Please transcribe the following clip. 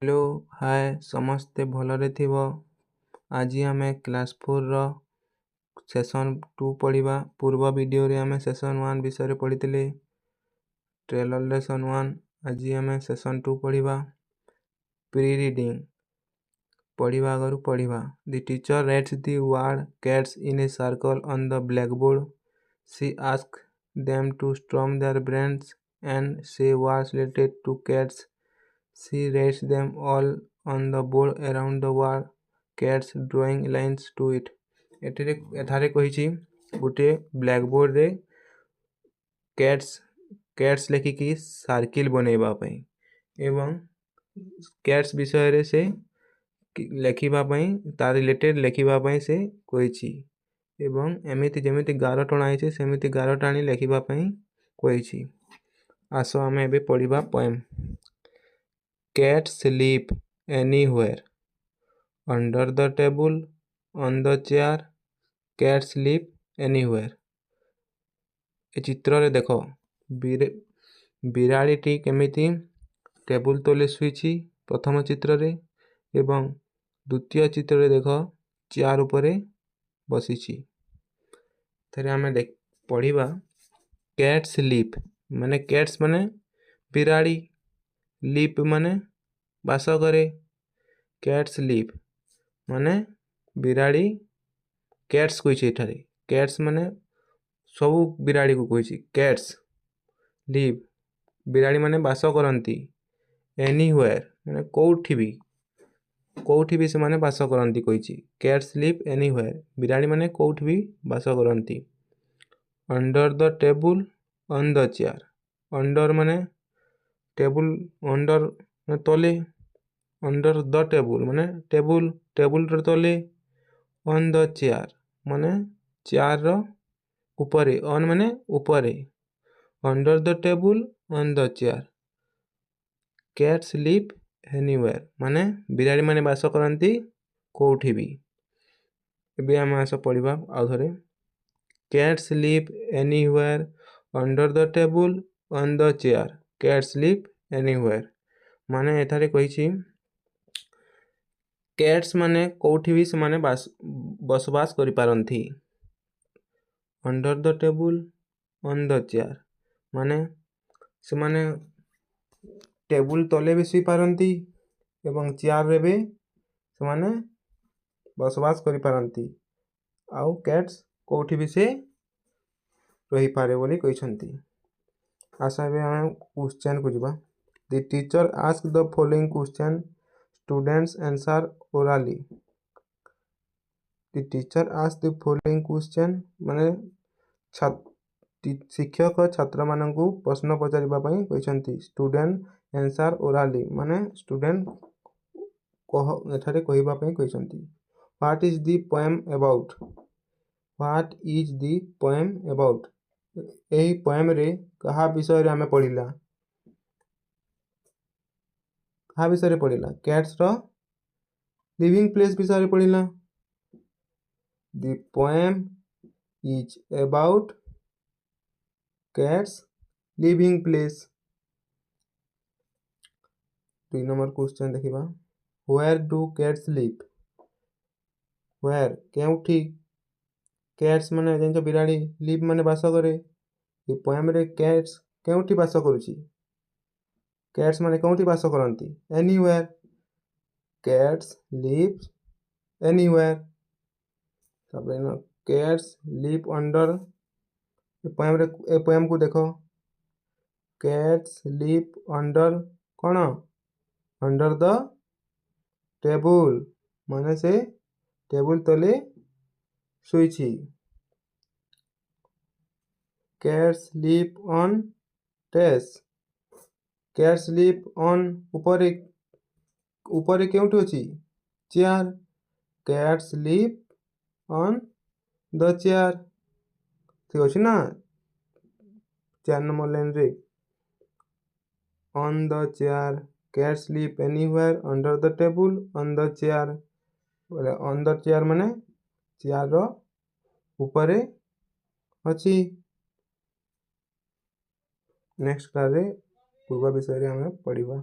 Hello hi समस्ते भलरे थिबो। आज आम क्लास 4 रो सेशन 2 पढ़िबा। पूर्व वीडियो रे आम सेशन 1 विषय पढ़ी ट्रेलर लेसन 1। आज आम सेशन 2 पढ़िबा। प्री रीडिंग पढ़िबा आगरु पढ़िबा। The teacher writes the word cats in a circle on the blackboard. She asks them to storm their brains and say words related to cats. She writes them all on the board around the word cats, drawing lines to it. एठारे कहिछि गोटे blackboard रे cats लेखिकी circle बनेबा पई एवं cats विषय रे से लेखिबा पई तार रिलेटेड लेखिबा पई से कहिछि एवं एमिति जेमिति गार टणाई छै सेमिति गार टाणी लेखिबा पई कहिछि। आसो आमे एबे पढ़िबा poem. Cats sleep anywhere. Under the table, on the chair. Cats sleep anywhere. ए चित्र रे देखो बिराड़ी केमिति टेबुल तले शुईछि प्रथम चित्र रे एवं द्वितीय चित्र रे देखो चेयर ऊपर बसीछि। थरे आमे पढ़िबा कैट स्लीप माने कैट्स माने बिराड़ी, लीप माने बास करे। कैट स्लीप माने बिराड़ी कैट्स कहिछि एठारे। कैट्स माने सबु बिराड़ी को कहिछि। कैट्स लीप बिराड़ी माने बास करंती। एनीवेयर माने कोठी भी से माने बास करंती कहिछि। कैट स्लीप एनीवेयर बिराड़ी माने कोठी भी बास करंती। Under the table on the chair. Under माने टेबल अंडर माने तले। अंडर द टेबल माने टेबल रे तले। ऑन द चेयर माने चेयर रो ऊपरे। ऑन माने ऊपरे। Under the table on the chair. Cat sleep anywhere माने बिराड़ी माने बास करंती कोठी भी। एबे हम आसो पढ़िबा आ थरे। Cat sleep anywhere under the table on the chair. Cat sleep anywhere माने एथारे कहिछि कैट्स माने कोठी भी से माने बसवास करि पारंती। Under the table on the chair माने से माने टेबुल तले भी शुई पारंती एवं चेयर रे भी से माने बसवास करि पारंती। आउ कैट्स कोठी भी से रही पारे बोली कहिसंती। आशा बे हम क्वेश्चन को जिबा। The teacher asked the following question. Students answer orally. The teacher asked the following question माने शिक्षक छात्र माननकु प्रश्न पचारिबा पई कहिसंती। स्टूडेंट आंसर ओराली माने स्टूडेंट एठारे कहिबा पई कहिसंती। What is the poem about? What is the poem about? एही पोएम रे कहा विषय रे हमें पढ़िला। कहा विषय रे पढ़िला कैट्स रो लिविंग प्लेस विषय रे पढ़िला। The poem is about cats living place. 2 number question देखिबा। Where do cats live? Where केउठी कैट्स माने जेंचो बिराड़ी, लिव माने बास करे। ए पोएम रे कैट्स केउठी बास करूची। कैट्स माने केउठी बास करंती। Anywhere cats live anywhere. तापर न कैट्स लिव अंडर। ए पोएम को देखो। कैट्स लिव अंडर कोन अंडर द टेबल माने से टेबल तले शुईछि। कैट्स लिव ऑन टेस। कैट्स लिव ऑन ऊपरे केउठी अछि chair. Cats live on the chair ठीक अछि ना 4 नंबर लाइन रे। On the chair cats live anywhere under the table on the chair बोले ऑन द चेयर माने चेयर रो ऊपरे अछि। नेक्स्ट क्लास रे पूर्व विषय रे हम पढ़िबा।